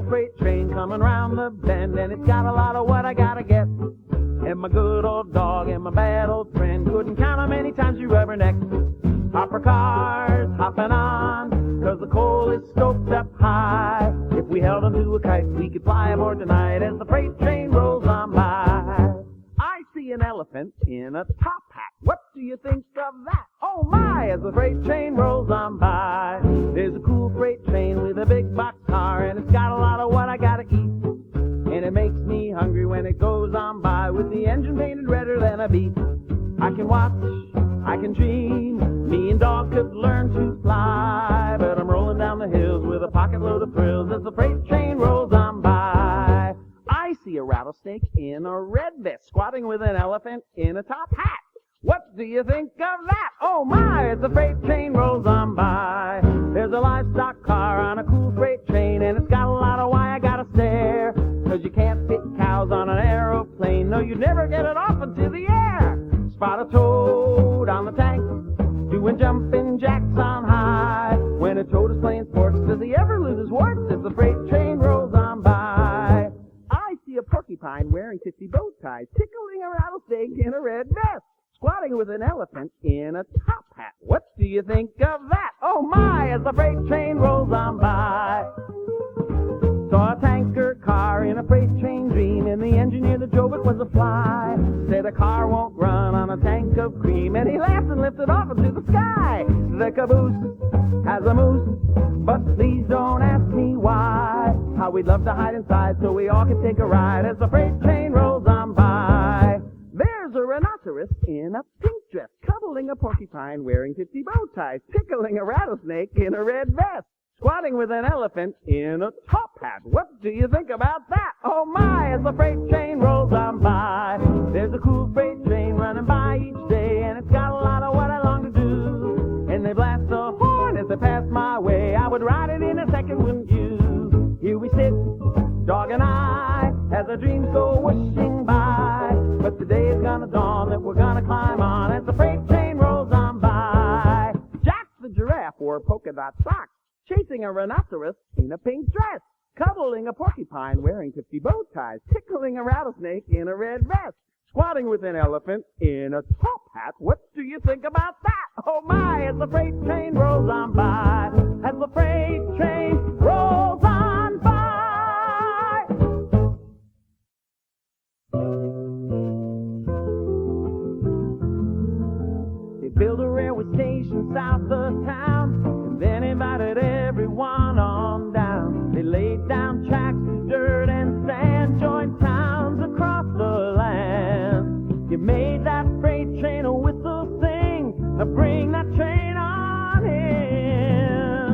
freight train coming round the bend, and it's got a lot of what I gotta get. And my good old dog and my bad old friend couldn't count how many times you rubbernecked. Hopper cars hopping on, 'cause the coal is stoked up high. If we held onto a kite, we could fly aboard tonight as the freight train rolls on by. I see an elephant in a top hat. What do you think of that? Oh my, as the freight train rolls on by. There's a cool freight train with a big box car, and it's got a lot of what I gotta eat. And it makes me hungry when it goes on by with the engine painted redder than a beet. I can watch, I can dream, me and dog could learn to fly, but I'm rolling down the hills with a pocket load of thrills as the freight train rolls on by. I see a rattlesnake in a red vest squatting with an elephant in a top hat. What do you think of that? Oh my, as the freight train rolls on by. There's a livestock car on a cool freight train, and it's got a lot of why I gotta stare. 'Cause you can't fit cows on an aeroplane, no, you'd never get it off into the air. Spot a toad on the tank, doing jumping jacks on high. When a toad is playing sports, does he ever lose his warts as the freight train rolls on by? I see a porcupine wearing 50 bow ties, tickling a rattlesnake in a red vest, squatting with an elephant in a top hat. What do you think of that? Oh my, as the freight train rolls on by. Saw a tanker car in a freight train dream, and the engineer that drove it was a fly. Said a car won't run on a tank of cream, and he laughed and lifted off into the sky. The caboose has a moose, but please don't ask me why. How we'd love to hide inside so we all could take a ride as the freight train rolls on by. There's a rhinoceros in a pink dress, cuddling a porcupine wearing 50 bow ties, tickling a rattlesnake in a red vest, squatting with an elephant in a top hat. What do you think about that? Oh my, as the freight train rolls on by. There's a cool freight train running by each day, and it's got a lot of what I long to do. And they blast the horn as they pass my way. I would ride it in a second, wouldn't you? Here we sit, dog and I, as our dreams go whooshing by. But today is gonna dawn that we're gonna climb on as the freight train rolls on by. Jack the giraffe wore polka dot socks, chasing a rhinoceros in a pink dress, cuddling a porcupine wearing 50 bow ties, tickling a rattlesnake in a red vest, squatting with an elephant in a top hat. What do you think about that? Oh my, as the freight train rolls on by, as the freight train rolls on by. They built a railway station south of town, and then invited everyone on down. They laid down tracks, dirt and sand, joined towns across the land. You made that freight train a whistle sing, now bring that train on in.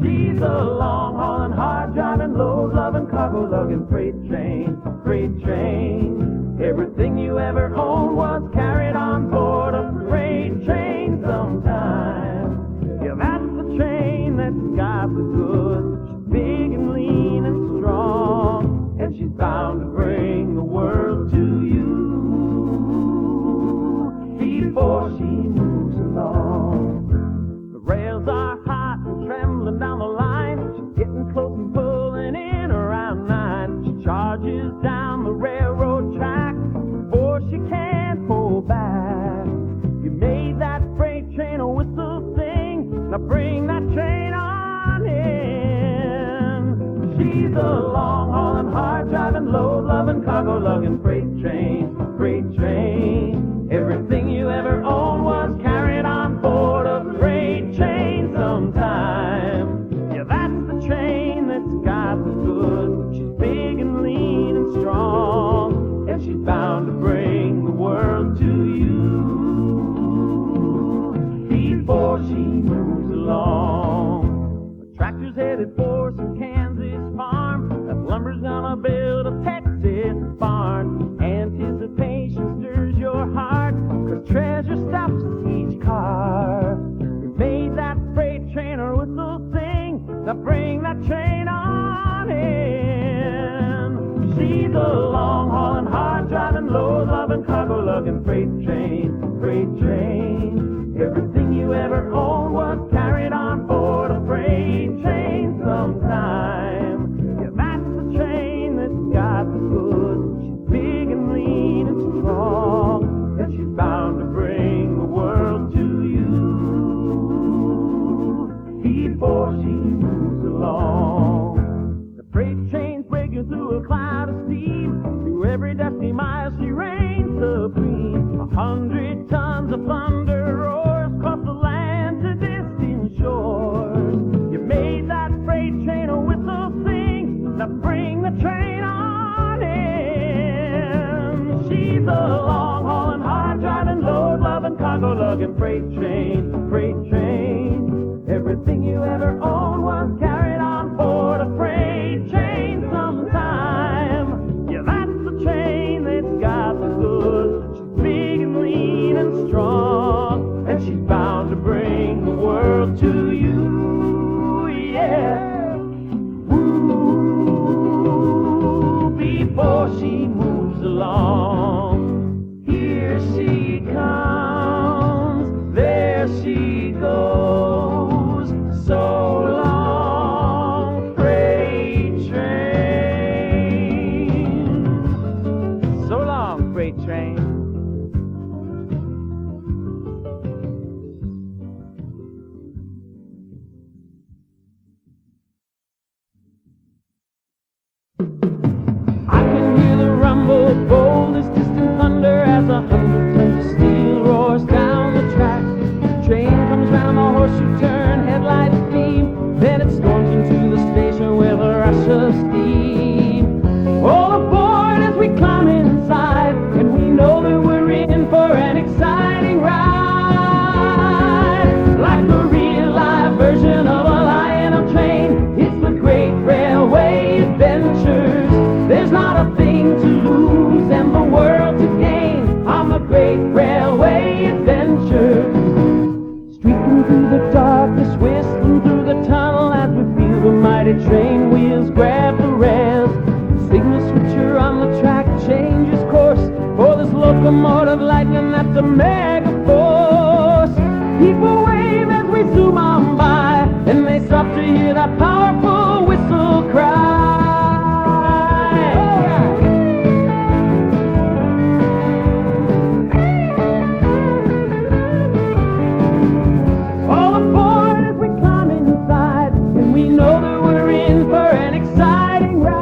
She's a long haulin', hard driving, load loving, cargo lugging freight train, freight train. Everything you ever owned was carried on board a freight train sometime. Yeah, that's the train that's got the goods. She's big and lean and strong, and she's bound to bring the world to you before she moves along. The rails are hot and trembling down the line. She's getting close and pulling in around 9. She charges down the railroad track before she can pull back. You made that freight train a whistle sing, now bring that train on in. She's a long haulin', hard driving, load loving, cargo lugging freight train, freight train. Everything you ever owned was carried on board a freight train sometime. Yeah, that's the train that's got the goods. She's big and lean and strong, and she's bound to bring the world to you before she moves along. The tractor's headed for some Kansas farm. That lumber's gonna build a Texas barn. Anticipation stirs your heart, 'cause treasure stops each car. You made that freight train a whistle sing, now bring that train on in. She's a long haulin', hard driving, load loving, cargo lugging freight train, freight train. Everything you ever owned was carried on board a freight train sometime. Yeah, that's before she moves along. The freight train's breaking through a cloud of steam. Through every dusty mile she reigns supreme. 100 tons of thunder roars across the land to distant shores. You made that freight train a whistle sing. Now bring the train on in. She's a long hauling, hard driving, load loving, cargo lugging freight train, freight train. Everything you ever owned was carried on board a freight train sometime. Yeah, that's the train that's got the goods. She's big and lean and strong, and she's bound to bring the world to you, yeah. Ooh, before she moves along. Here she comes, there she goes. So long, freight train. So long, freight train. I can hear the rumble of bold as distant thunder as 100 tons of steel roars down the track. The train comes round the horseshoe turn, headlights beam, then it storms into the station with a rush of steam. All aboard as we climb inside, and we know that we're in for an exciting ride. Like the real live version of a Lionel train, it's the great railway adventures. There's not a thing to lose and the world to gain on the great railway adventure. Streaking through the darkness, whistling through the tunnel as we feel the mighty train wheels grab the rails. Signal switcher on the track changes course for this locomotive lightning that's a mega force. People wave as we zoom on by, and they stop to hear that powerful whistle cry. All aboard as we climb inside, and we know that we're in for an exciting ride.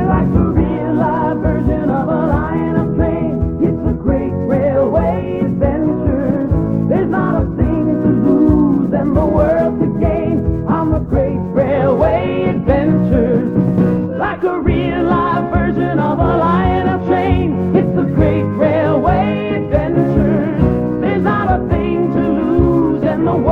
Like the real live version of a Lionel train, it's a great railway adventure. There's not a thing to lose and the world to gain on the great railway adventures. Like a real live version of a Lionel train, it's the great railway adventures. There's not a thing to lose and the world